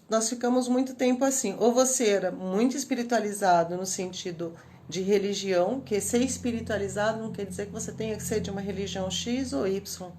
nós ficamos muito tempo assim. Ou você era muito espiritualizado no sentido de religião, que ser espiritualizado não quer dizer que você tenha que ser de uma religião X ou Y.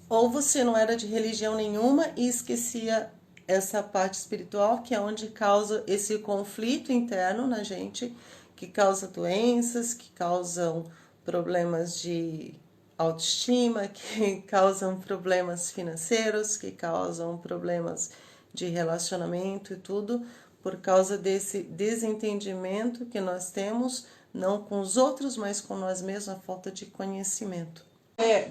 Ou você não era de religião nenhuma e esquecia essa parte espiritual, que é onde causa esse conflito interno na gente, que causa doenças, que causam problemas de autoestima, que causam problemas financeiros, que causam problemas de relacionamento e tudo, por causa desse desentendimento que nós temos, não com os outros, mas com nós mesmos, a falta de conhecimento.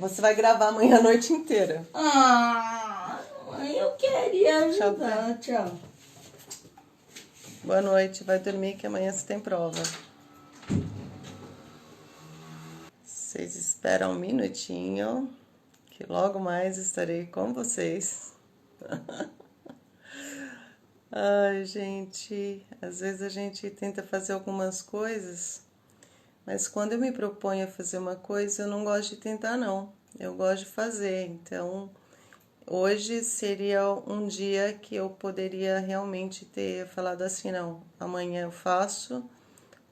Você vai gravar amanhã a noite inteira. Mãe, eu queria ajudar. Tchau. Boa noite, vai dormir que amanhã você tem prova. Vocês esperam um minutinho, que logo mais estarei com vocês. Ai, gente, às vezes a gente tenta fazer algumas coisas, mas quando eu me proponho a fazer uma coisa, eu não gosto de tentar, não. Eu gosto de fazer. Então, hoje seria um dia que eu poderia realmente ter falado assim, não, amanhã eu faço,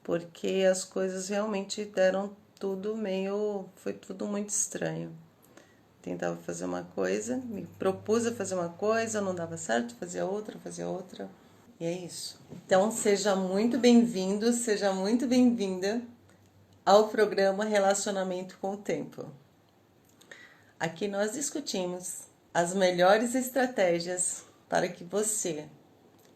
porque as coisas realmente deram tudo foi tudo muito estranho. Tentava fazer uma coisa, me propus a fazer uma coisa, não dava certo, fazia outra, e é isso. Então, seja muito bem-vindo, seja muito bem-vinda ao programa Relacionamento com o Tempo. Aqui nós discutimos as melhores estratégias para que você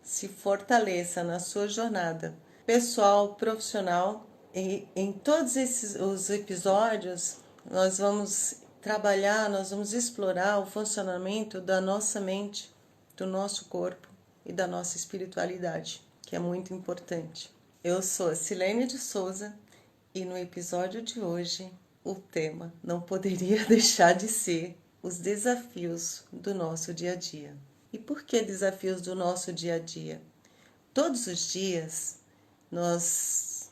se fortaleça na sua jornada pessoal, profissional, e em todos os episódios nós vamos trabalhar, nós vamos explorar o funcionamento da nossa mente, do nosso corpo e da nossa espiritualidade, que é muito importante. Eu sou a Silene de Souza e no episódio de hoje o tema não poderia deixar de ser os desafios do nosso dia a dia. E por que desafios do nosso dia a dia? Todos os dias nós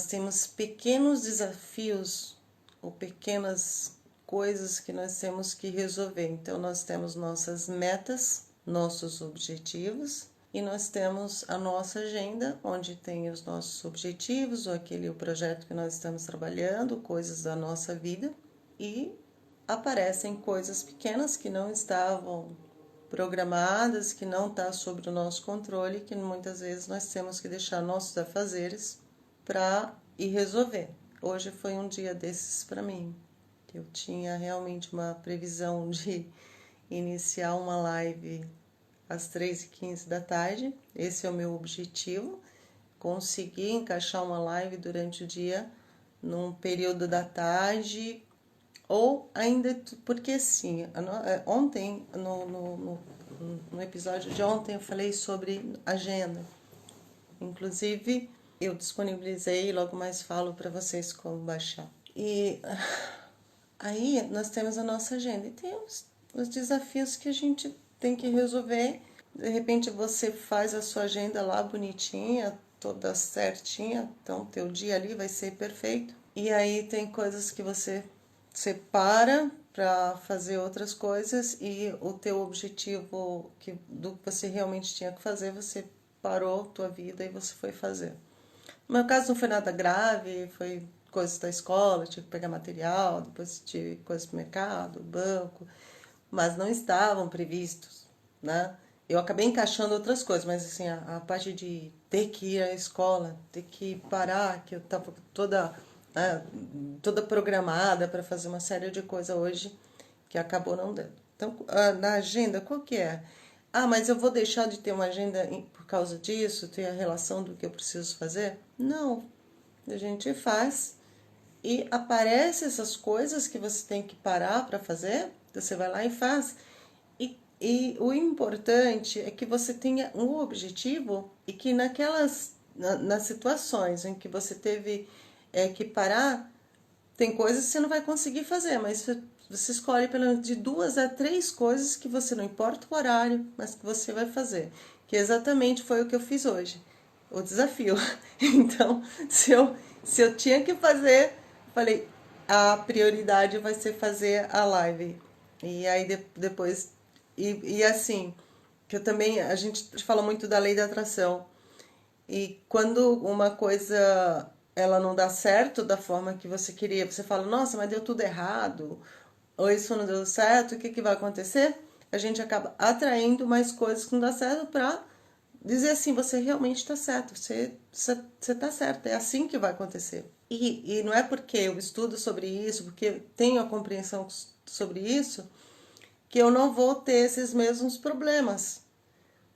temos pequenos desafios ou pequenas coisas que nós temos que resolver. Então, nós temos nossas metas, nossos objetivos e nós temos a nossa agenda, onde tem os nossos objetivos, ou o projeto que nós estamos trabalhando, coisas da nossa vida, e aparecem coisas pequenas que não estavam programadas, que não está sob o nosso controle, que muitas vezes nós temos que deixar nossos afazeres para ir resolver. Hoje foi um dia desses para mim. Eu tinha realmente uma previsão de iniciar uma live às 3h15 da tarde. Esse é o meu objetivo. Conseguir encaixar uma live durante o dia, num período da tarde, ou ainda, porque assim, ontem, no episódio de ontem, eu falei sobre agenda. Inclusive, eu disponibilizei, logo mais falo para vocês como baixar. E aí nós temos a nossa agenda e tem os desafios que a gente tem que resolver. De repente você faz a sua agenda lá bonitinha, toda certinha, então teu dia ali vai ser perfeito. E aí tem coisas que você separa para fazer outras coisas e o teu objetivo do que você realmente tinha que fazer, você parou tua vida e você foi fazer. No meu caso não foi nada grave, foi coisas da escola, tive que pegar material, depois tive coisas do mercado, banco, mas não estavam previstos, né? Eu acabei encaixando outras coisas, mas assim, a parte de ter que ir à escola, ter que parar, que eu estava toda programada para fazer uma série de coisas hoje, que acabou não dando. Então, na agenda, qual que é? Mas eu vou deixar de ter uma agenda por causa disso, ter a relação do que eu preciso fazer? Não, a gente faz e aparecem essas coisas que você tem que parar para fazer, você vai lá e faz. E o importante é que você tenha um objetivo e que nas situações em que você teve que parar, tem coisas que você não vai conseguir fazer, mas você escolhe pelo menos de 2 a 3 coisas que você, não importa o horário, mas que você vai fazer. Que exatamente foi o que eu fiz hoje, o desafio. Então, se eu tinha que fazer, falei, a prioridade vai ser fazer a live. E aí depois E assim, que eu também, a gente fala muito da lei da atração. E quando uma coisa ela não dá certo da forma que você queria, você fala, nossa, mas deu tudo errado, ou isso não deu certo, o que que vai acontecer? A gente acaba atraindo mais coisas que não dá certo para dizer assim, você realmente está certo, você está certo, é assim que vai acontecer. E não é porque eu estudo sobre isso, porque tenho a compreensão sobre isso, que eu não vou ter esses mesmos problemas.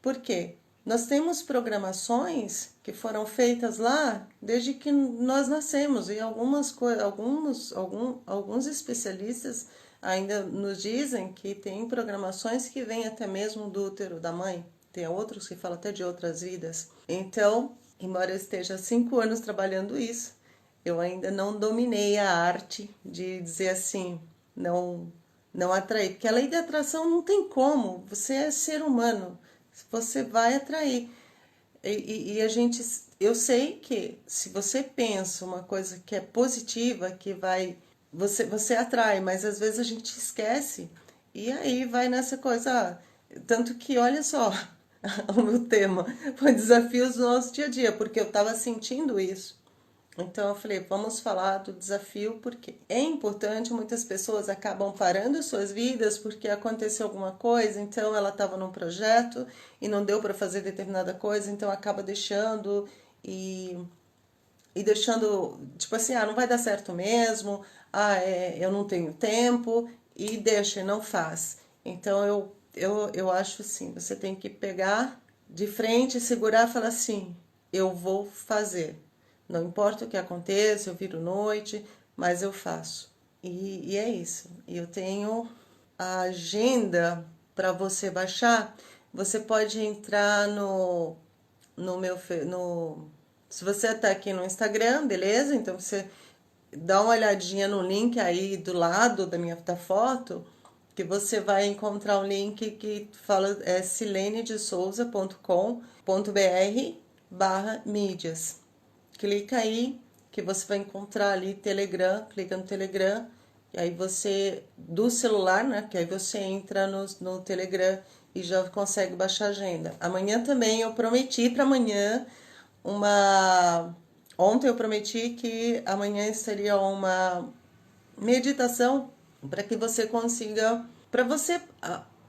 Por quê? Nós temos programações que foram feitas lá desde que nós nascemos e alguns especialistas ainda nos dizem que tem programações que vêm até mesmo do útero da mãe. Tem outros que falam até de outras vidas. Então, embora eu esteja há 5 anos trabalhando isso, eu ainda não dominei a arte de dizer assim, não atrair, porque a lei da atração não tem como, você é ser humano, você vai atrair. E a gente, eu sei que se você pensa uma coisa que é positiva, que vai, você atrai, mas às vezes a gente esquece e aí vai nessa coisa, tanto que olha só, o meu tema foi desafios do nosso dia a dia, porque eu estava sentindo isso. Então eu falei, vamos falar do desafio, porque é importante, muitas pessoas acabam parando suas vidas porque aconteceu alguma coisa, então ela estava num projeto e não deu para fazer determinada coisa, então acaba deixando e, e deixando, tipo assim, não vai dar certo mesmo, eu não tenho tempo, e deixa, e não faz. Então eu acho assim, você tem que pegar de frente, segurar e falar assim, eu vou fazer. Não importa o que aconteça, eu viro noite, mas eu faço. E é isso. E eu tenho a agenda para você baixar. Você pode entrar no meu no se você está aqui no Instagram, beleza? Então você dá uma olhadinha no link aí do lado da foto, que você vai encontrar um link que fala silenedesouza.com.br/mídias. Clica aí que você vai encontrar ali Telegram, clica no Telegram, e aí você, do celular, né, que aí você entra no Telegram e já consegue baixar a agenda. Amanhã também eu prometi para amanhã uma... Ontem eu prometi que amanhã seria uma meditação para que você consiga, para você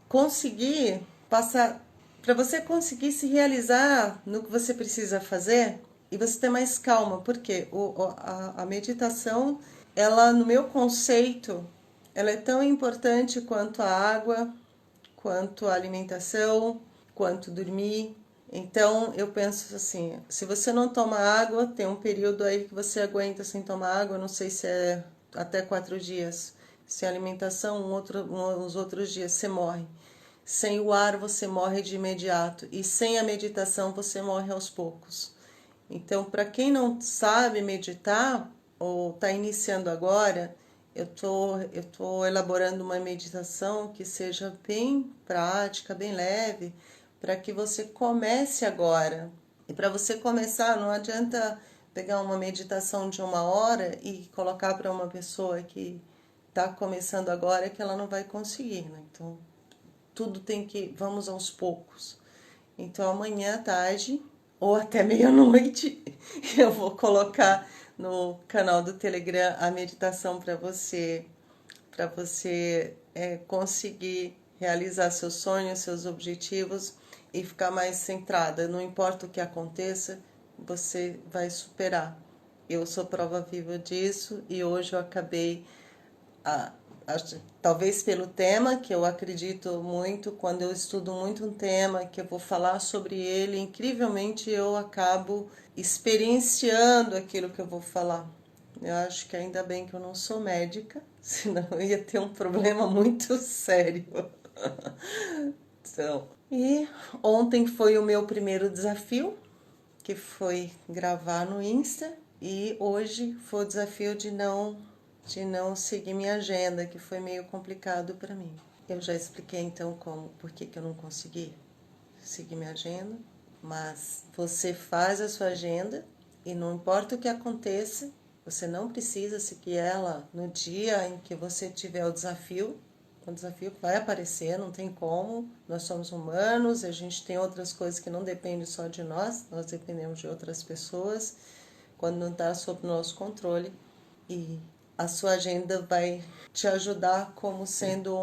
conseguir passar, para você conseguir se realizar no que você precisa fazer e você ter mais calma, porque a meditação, ela no meu conceito, ela é tão importante quanto a água, quanto a alimentação, quanto dormir. Então eu penso assim, se você não toma água, tem um período aí que você aguenta sem tomar água, não sei se é até 4 dias. Sem alimentação, uns outros dias você morre. Sem o ar você morre de imediato e sem a meditação você morre aos poucos. Então, para quem não sabe meditar ou está iniciando agora, eu tô elaborando uma meditação que seja bem prática, bem leve, para que você comece agora. E para você começar, não adianta pegar uma meditação de 1 hora e colocar para uma pessoa que está começando agora que ela não vai conseguir, né? Então, tudo tem que, vamos aos poucos. Então amanhã à tarde ou até meia-noite eu vou colocar no canal do Telegram a meditação para você conseguir realizar seus sonhos, seus objetivos e ficar mais centrada. Não importa o que aconteça, você vai superar. Eu sou prova viva disso e hoje eu acabei talvez pelo tema, que eu acredito muito, quando eu estudo muito um tema, que eu vou falar sobre ele, incrivelmente eu acabo experienciando aquilo que eu vou falar. Eu acho que ainda bem que eu não sou médica, senão eu ia ter um problema muito sério. Então, e ontem foi o meu primeiro desafio, que foi gravar no Insta, e hoje foi o desafio de não seguir minha agenda, que foi meio complicado para mim. Eu já expliquei então por que eu não consegui seguir minha agenda, mas você faz a sua agenda e não importa o que aconteça, você não precisa seguir ela no dia em que você tiver o desafio, O desafio vai aparecer, não tem como. Nós somos humanos, a gente tem outras coisas que não dependem só de nós dependemos de outras pessoas, quando não está sob nosso controle. E a sua agenda vai te ajudar como sendo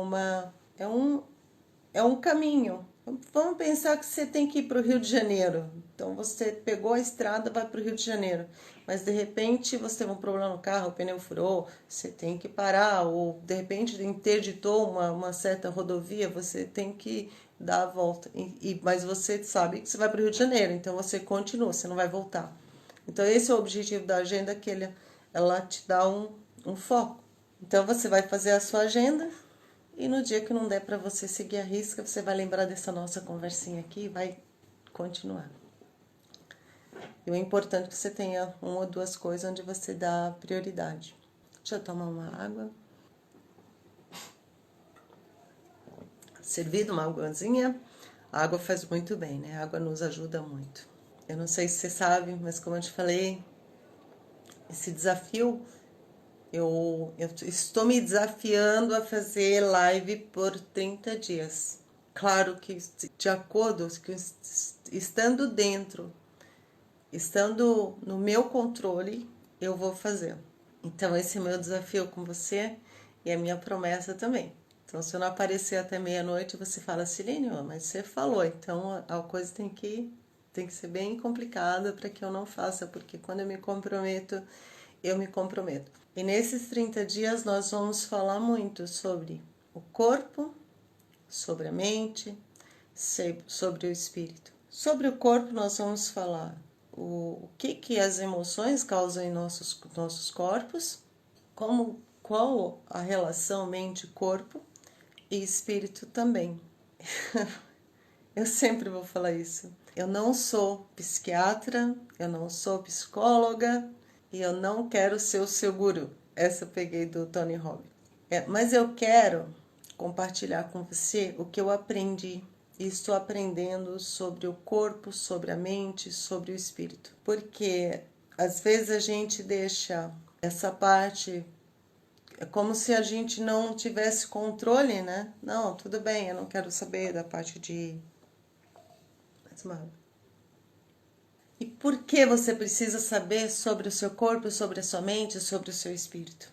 é um caminho. Vamos pensar que você tem que ir para o Rio de Janeiro. Então você pegou a estrada, vai para o Rio de Janeiro. Mas de repente você teve um problema no carro, o pneu furou, você tem que parar. Ou de repente interditou uma certa rodovia, você tem que dar a volta. Mas você sabe que você vai para o Rio de Janeiro, então você continua, você não vai voltar. Então esse é o objetivo da agenda, que ela te dá um foco. Então você vai fazer a sua agenda. E no dia que não der para você seguir a risca, você vai lembrar dessa nossa conversinha aqui e vai continuar. E o importante é que você tenha uma ou duas coisas onde você dá prioridade. Deixa eu tomar uma água. Servido uma aguazinha. A água faz muito bem, né? A água nos ajuda muito. Eu não sei se você sabe, mas como eu te falei, esse desafio... Eu estou me desafiando a fazer live por 30 dias. Claro que de acordo, estando dentro, estando no meu controle, eu vou fazer. Então esse é o meu desafio com você e a minha promessa também. Então se eu não aparecer até meia-noite, você fala, Silene, mas você falou, então a coisa tem que ser bem complicada para que eu não faça, porque quando eu me comprometo, eu me comprometo. E nesses 30 dias nós vamos falar muito sobre o corpo, sobre a mente, sobre o espírito. Sobre o corpo nós vamos falar o que as emoções causam em nossos corpos, qual a relação mente-corpo e espírito também. Eu sempre vou falar isso. Eu não sou psiquiatra, eu não sou psicóloga, e eu não quero ser o seu guru. Essa eu peguei do Tony Robbins. Mas eu quero compartilhar com você o que eu aprendi e estou aprendendo sobre o corpo, sobre a mente, sobre o espírito. Porque às vezes a gente deixa essa parte... É como se a gente não tivesse controle, né? Não, tudo bem, eu não quero saber da parte de... E por que você precisa saber sobre o seu corpo, sobre a sua mente, sobre o seu espírito?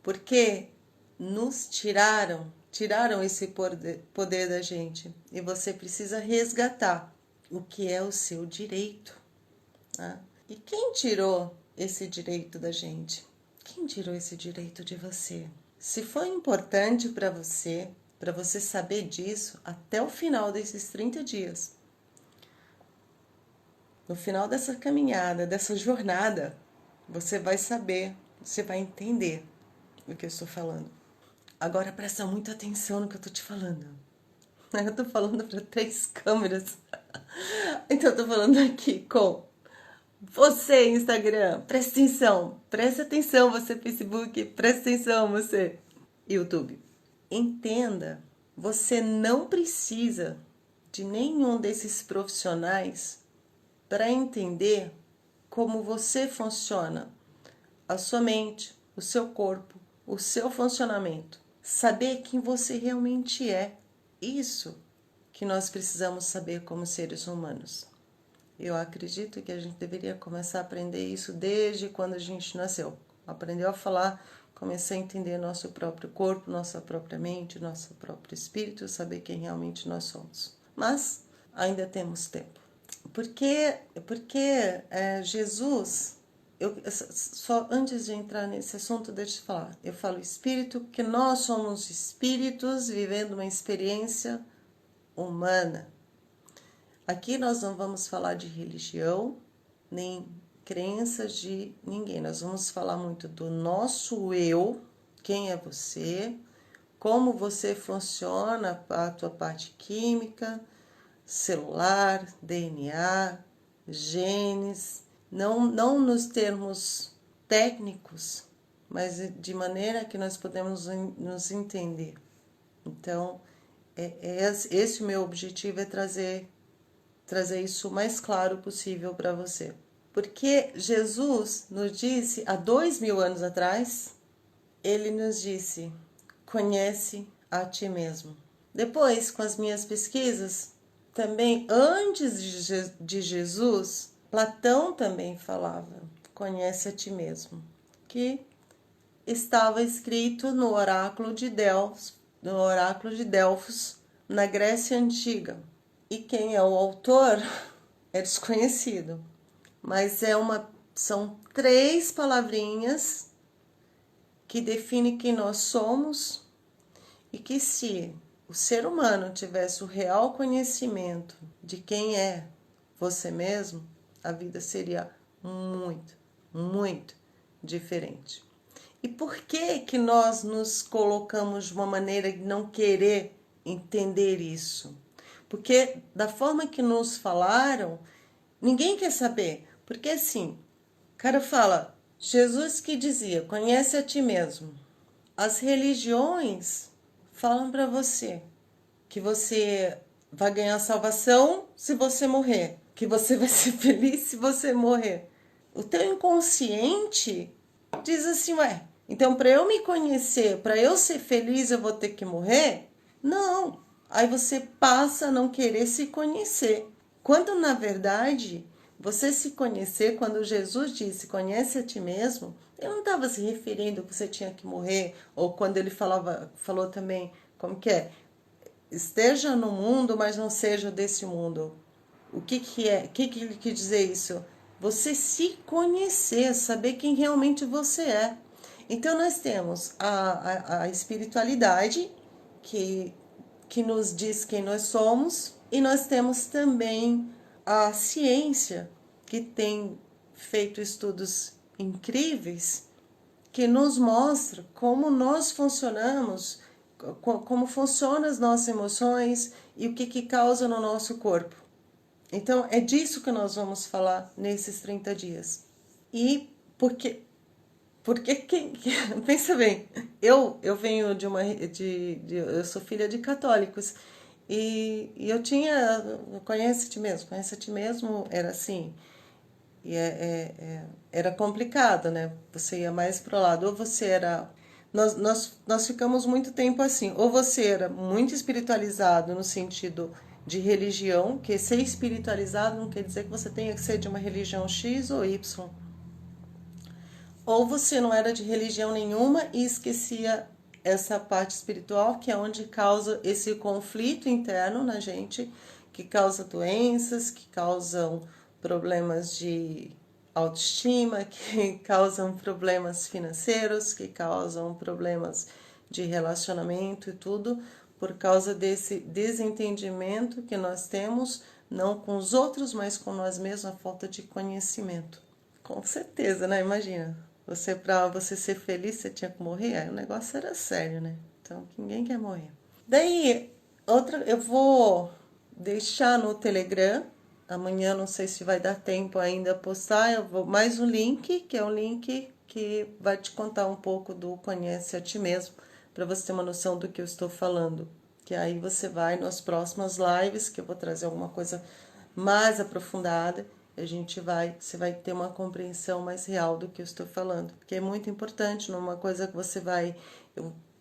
Porque nos tiraram esse poder da gente. E você precisa resgatar o que é o seu direito. Né? E quem tirou esse direito da gente? Quem tirou esse direito de você? Se foi importante para você saber disso até o final desses 30 dias, no final dessa caminhada, dessa jornada, você vai saber, você vai entender o que eu estou falando. Agora presta muita atenção no que eu estou te falando. Eu estou falando para 3 câmeras. Então eu estou falando aqui com você, Instagram. Presta atenção, você, Facebook. Presta atenção, você, YouTube. Entenda, você não precisa de nenhum desses profissionais para entender como você funciona, a sua mente, o seu corpo, o seu funcionamento. Saber quem você realmente é. Isso que nós precisamos saber como seres humanos. Eu acredito que a gente deveria começar a aprender isso desde quando a gente nasceu. Aprendeu a falar, comecei a entender nosso próprio corpo, nossa própria mente, nosso próprio espírito, saber quem realmente nós somos. Mas ainda temos tempo. Porque Jesus, só antes de entrar nesse assunto, deixa eu falar. Eu falo espírito porque nós somos espíritos vivendo uma experiência humana. Aqui nós não vamos falar de religião, nem crenças de ninguém. Nós vamos falar muito do nosso eu, quem é você, como você funciona, a tua parte química, celular, DNA, genes, não nos termos técnicos, mas de maneira que nós podemos nos entender. Então, esse o meu objetivo é trazer isso o mais claro possível para você. Porque Jesus nos disse, há 2000 anos atrás, ele nos disse, conhece a ti mesmo. Depois, com as minhas pesquisas, também antes de Jesus, Platão também falava, conhece a ti mesmo, que estava escrito no oráculo de Delfos, na Grécia Antiga. E quem é o autor é desconhecido, mas são 3 palavrinhas que definem quem nós somos e que se o ser humano tivesse o real conhecimento de quem é você mesmo, a vida seria muito, muito diferente. E por que que nós nos colocamos de uma maneira de não querer entender isso? Porque da forma que nos falaram, ninguém quer saber. Porque assim, o cara fala, Jesus que dizia, conhece a ti mesmo. As religiões falam para você que você vai ganhar salvação se você morrer, que você vai ser feliz se você morrer. O teu inconsciente diz assim, ué, então para eu me conhecer, para eu ser feliz eu vou ter que morrer? Não. Aí você passa a não querer se conhecer. Quando na verdade você se conhecer, quando Jesus disse conhece a ti mesmo, ele não estava se referindo que você tinha que morrer, ou quando ele falou também, como que é? Esteja no mundo, mas não seja desse mundo. O que é? O que ele quer dizer isso? Você se conhecer, saber quem realmente você é. Então nós temos a espiritualidade que nos diz quem nós somos, e nós temos também a ciência que tem feito estudos incríveis que nos mostra como nós funcionamos, como funcionam as nossas emoções e o que causa no nosso corpo. Então, é disso que nós vamos falar nesses 30 dias. E porque pensa bem, eu venho eu sou filha de católicos e eu tinha, conhece a ti mesmo, era assim, e era complicado, né? Você ia mais pro lado, ou você era, nós ficamos muito tempo assim, ou você era muito espiritualizado no sentido de religião, que ser espiritualizado não quer dizer que você tenha que ser de uma religião X ou Y. Ou você não era de religião nenhuma e esquecia essa parte espiritual, que é onde causa esse conflito interno na gente, que causa doenças, que causam problemas de autoestima, que causam problemas financeiros, que causam problemas de relacionamento e tudo, por causa desse desentendimento que nós temos, não com os outros, mas com nós mesmos, a falta de conhecimento. Com certeza, né? Imagina. Para você ser feliz, você tinha que morrer? Aí o negócio era sério, né? Então, ninguém quer morrer. Daí, eu vou deixar no Telegram. Amanhã não sei se vai dar tempo ainda postar. Eu vou mais um link, que é um link que vai te contar um pouco do Conhece a Ti Mesmo, para você ter uma noção do que eu estou falando. Que aí você vai nas próximas lives, que eu vou trazer alguma coisa mais aprofundada. Você vai ter uma compreensão mais real do que eu estou falando, porque é muito importante, não é uma coisa que você vai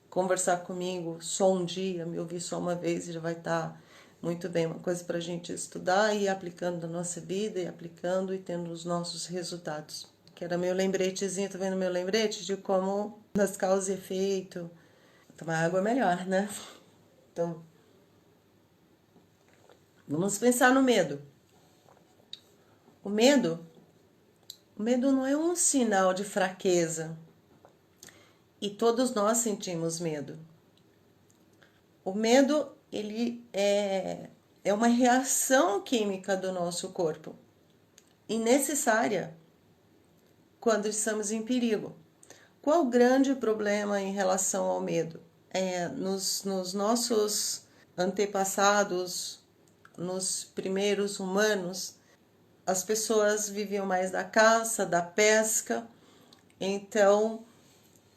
conversar comigo só um dia, me ouvir só uma vez e já vai estar muito bem, uma coisa para a gente estudar e ir aplicando na nossa vida, e aplicando e tendo os nossos resultados. Que era meu lembretezinho, tá vendo meu lembrete de como nas causas e efeito, tomar água é melhor, né? Então, vamos pensar no medo. O medo não é um sinal de fraqueza. E todos nós sentimos medo. O medo, ele é uma reação química do nosso corpo. E necessária quando estamos em perigo. Qual o grande problema em relação ao medo? Nos nossos antepassados, nos primeiros humanos, as pessoas viviam mais da caça, da pesca, então,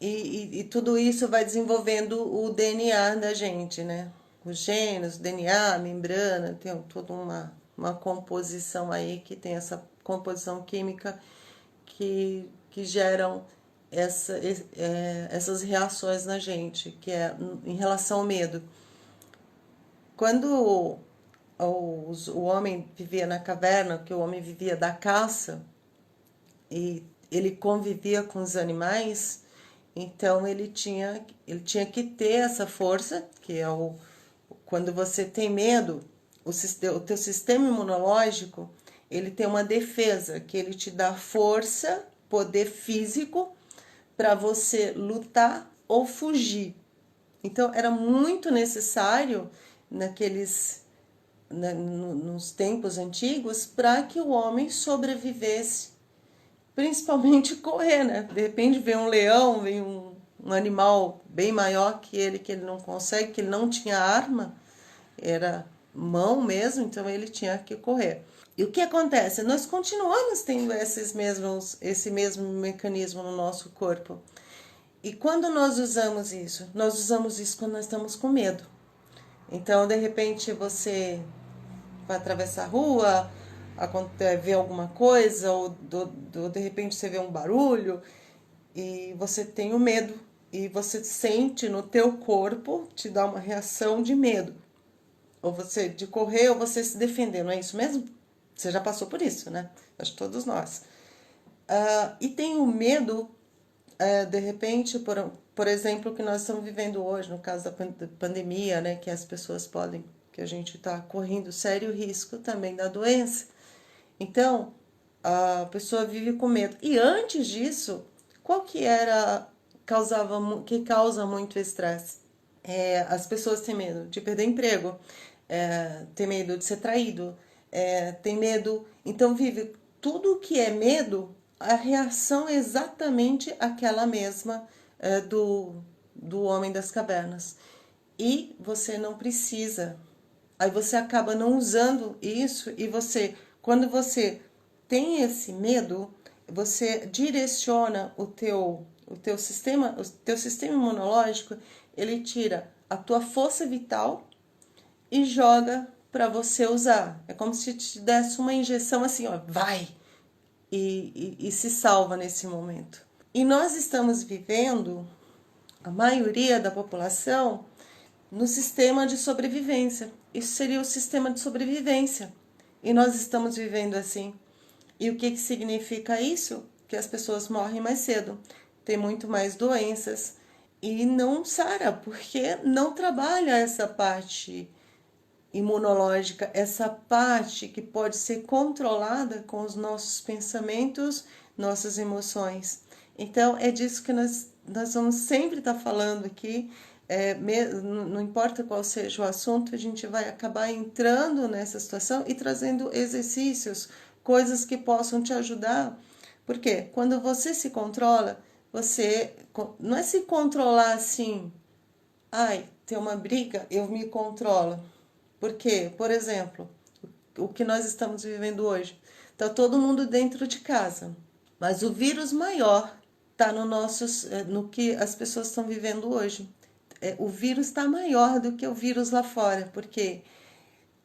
e tudo isso vai desenvolvendo o DNA da gente, né? Os genes, o DNA, a membrana, tem toda uma composição aí que tem essa composição química que geram essas reações na gente, que é em relação ao medo. Quando o homem vivia na caverna, que o homem vivia da caça, e ele convivia com os animais, então ele tinha que ter essa força, que é quando você tem medo, o teu sistema imunológico, ele tem uma defesa, que ele te dá força, poder físico, para você lutar ou fugir. Então era muito necessário nos tempos antigos para que o homem sobrevivesse, principalmente correr, né? De repente vem um leão, vem um animal bem maior que ele não consegue, que ele não tinha arma, era mão mesmo, então ele tinha que correr. E o que acontece? Nós continuamos tendo esse mesmo mecanismo no nosso corpo. E quando nós usamos isso? Nós usamos isso quando nós estamos com medo. Então, de repente, você vai atravessar a rua, vê alguma coisa, ou de repente você vê um barulho e você tem o medo. E você sente no teu corpo, te dá uma reação de medo. Ou você de correr ou você se defender, não é isso mesmo? Você já passou por isso, né? Acho que todos nós. E tem o medo, de repente, por exemplo, o que nós estamos vivendo hoje, no caso da pandemia, né? Que as pessoas podem, que a gente está correndo sério risco também da doença. Então, a pessoa vive com medo. E antes disso, qual que que causa muito estresse? As pessoas têm medo de perder emprego, tem medo de ser traído, tem medo. Então, vive tudo que é medo, a reação é exatamente aquela mesma do homem das cavernas. E você não precisa. Aí você acaba não usando isso e quando você tem esse medo, você direciona o teu sistema imunológico, ele tira a tua força vital e joga para você usar. É como se te desse uma injeção assim, ó, vai! E se salva nesse momento. E nós estamos vivendo, a maioria da população, no sistema de sobrevivência. Isso seria o sistema de sobrevivência. E nós estamos vivendo assim. E o que significa isso? Que as pessoas morrem mais cedo, tem muito mais doenças e não sara, porque não trabalha essa parte imunológica, essa parte que pode ser controlada com os nossos pensamentos, nossas emoções. Então, é disso que nós vamos sempre estar falando aqui. Não importa qual seja o assunto, a gente vai acabar entrando nessa situação e trazendo exercícios, coisas que possam te ajudar. Porque quando você se controla, você não é se controlar assim, ai, tem uma briga, eu me controlo. Porque, por exemplo, o que nós estamos vivendo hoje, está todo mundo dentro de casa, mas o vírus maior está no que as pessoas estão vivendo hoje. O vírus está maior do que o vírus lá fora, porque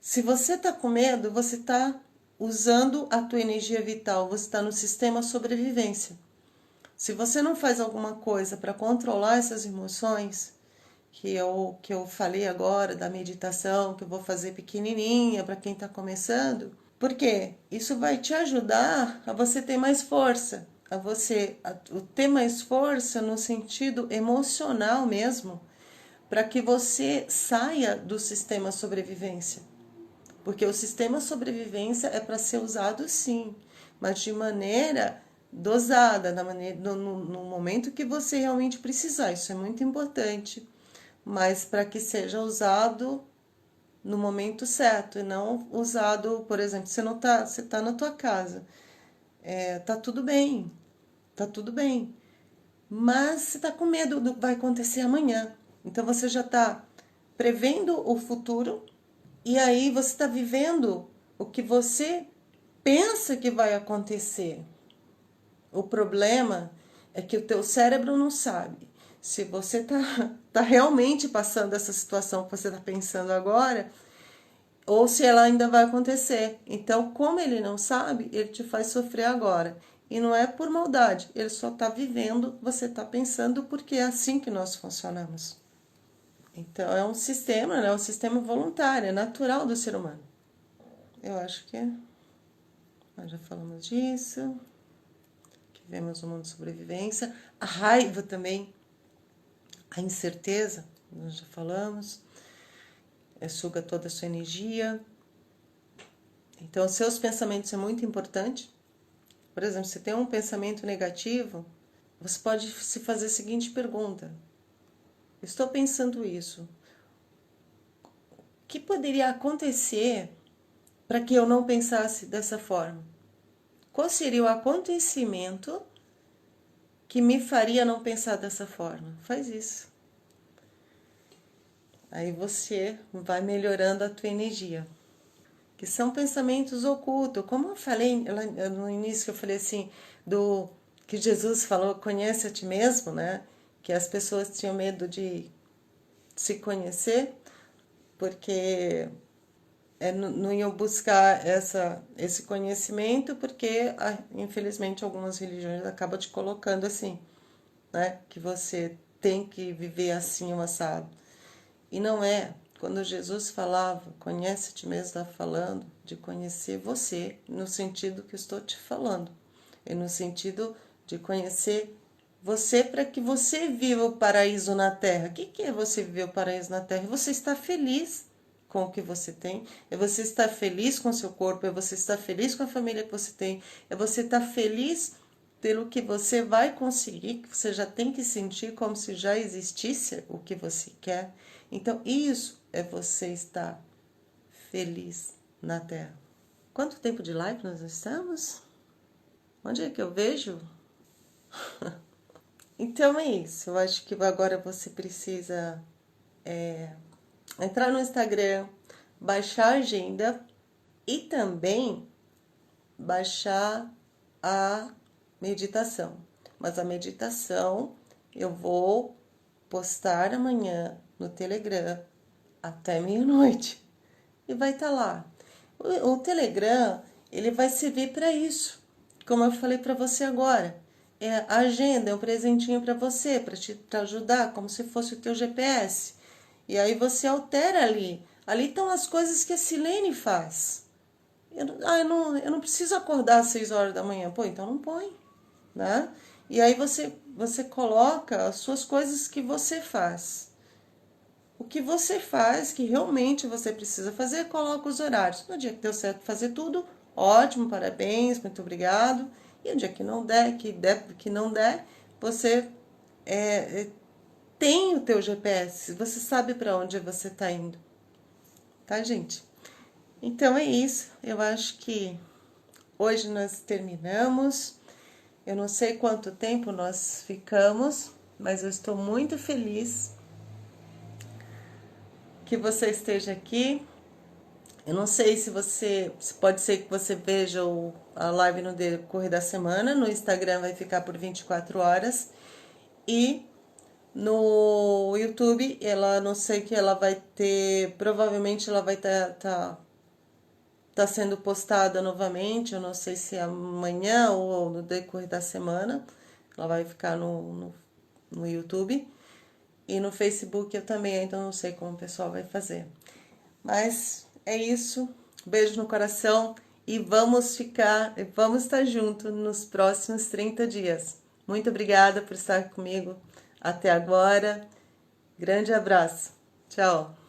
se você está com medo, você está usando a tua energia vital, você está no sistema sobrevivência. Se você não faz alguma coisa para controlar essas emoções, que eu falei agora da meditação, que eu vou fazer pequenininha para quem está começando, porque isso vai te ajudar a você ter mais força, a ter mais força no sentido emocional mesmo, para que você saia do sistema sobrevivência. Porque o sistema sobrevivência é para ser usado sim, mas de maneira dosada, no momento que você realmente precisar. Isso é muito importante, mas para que seja usado no momento certo e não usado, por exemplo, você tá na tua casa, tá tudo bem, mas você tá com medo do que vai acontecer amanhã. Então você já está prevendo o futuro e aí você está vivendo o que você pensa que vai acontecer. O problema é que o teu cérebro não sabe se você tá realmente passando essa situação que você está pensando agora ou se ela ainda vai acontecer. Então, como ele não sabe, ele te faz sofrer agora. E não é por maldade, ele só está vivendo, você está pensando, porque é assim que nós funcionamos. Então, é um sistema, né? Um sistema voluntário, é natural do ser humano. Eu acho que nós já falamos disso. Que vemos no mundo de sobrevivência. A raiva também, a incerteza, nós já falamos. Suga toda a sua energia. Então, os seus pensamentos é muito importante. Por exemplo, se tem um pensamento negativo, você pode se fazer a seguinte pergunta: estou pensando isso. O que poderia acontecer para que eu não pensasse dessa forma? Qual seria o acontecimento que me faria não pensar dessa forma? Faz isso. Aí você vai melhorando a tua energia. Que são pensamentos ocultos. Como eu falei lá no início, que eu falei assim, do que Jesus falou, conhece a ti mesmo, né? Que as pessoas tinham medo de se conhecer, porque não iam buscar esse conhecimento, porque infelizmente algumas religiões acabam te colocando assim, né? Que você tem que viver assim, um assado. E não é. Quando Jesus falava, conhece a ti mesmo, está falando de conhecer você, no sentido que eu estou te falando. É no sentido de conhecer você para que você viva o paraíso na Terra. O que é você viver o paraíso na Terra? Você está feliz com o que você tem, é você estar feliz com o seu corpo, é você estar feliz com a família que você tem, é você estar feliz pelo que você vai conseguir, que você já tem que sentir como se já existisse o que você quer. Então, isso é você estar feliz na Terra. Quanto tempo de live nós estamos? Onde é que eu vejo? Então é isso. Eu acho que agora você precisa entrar no Instagram, baixar a agenda e também baixar a meditação. Mas a meditação eu vou postar amanhã no Telegram até meia-noite e vai estar lá. O Telegram, ele vai servir para isso, como eu falei para você agora. A agenda é um presentinho para você, para te ajudar, como se fosse o teu GPS. E aí você altera ali. Ali estão as coisas que a Silene faz. Eu não preciso acordar às 6 horas da manhã. Pô, então não põe, né? E aí você coloca as suas coisas que você faz. O que você faz, que realmente você precisa fazer, coloca os horários. No dia que deu certo fazer tudo, ótimo, parabéns, muito obrigado. E no dia que não der, que não der, você tem o teu GPS, você sabe para onde você está indo. Tá, gente? Então é isso. Eu acho que hoje nós terminamos. Eu não sei quanto tempo nós ficamos, mas eu estou muito feliz que você esteja aqui. Eu não sei se pode ser que você veja a live no decorrer da semana. No Instagram vai ficar por 24 horas. E no YouTube, não sei que ela vai ter, provavelmente ela vai tá sendo postada novamente. Eu não sei se amanhã ou no decorrer da semana. Ela vai ficar no YouTube. E no Facebook eu também ainda não sei como o pessoal vai fazer. Mas é isso. Beijo no coração e vamos estar juntos nos próximos 30 dias. Muito obrigada por estar comigo até agora. Grande abraço. Tchau.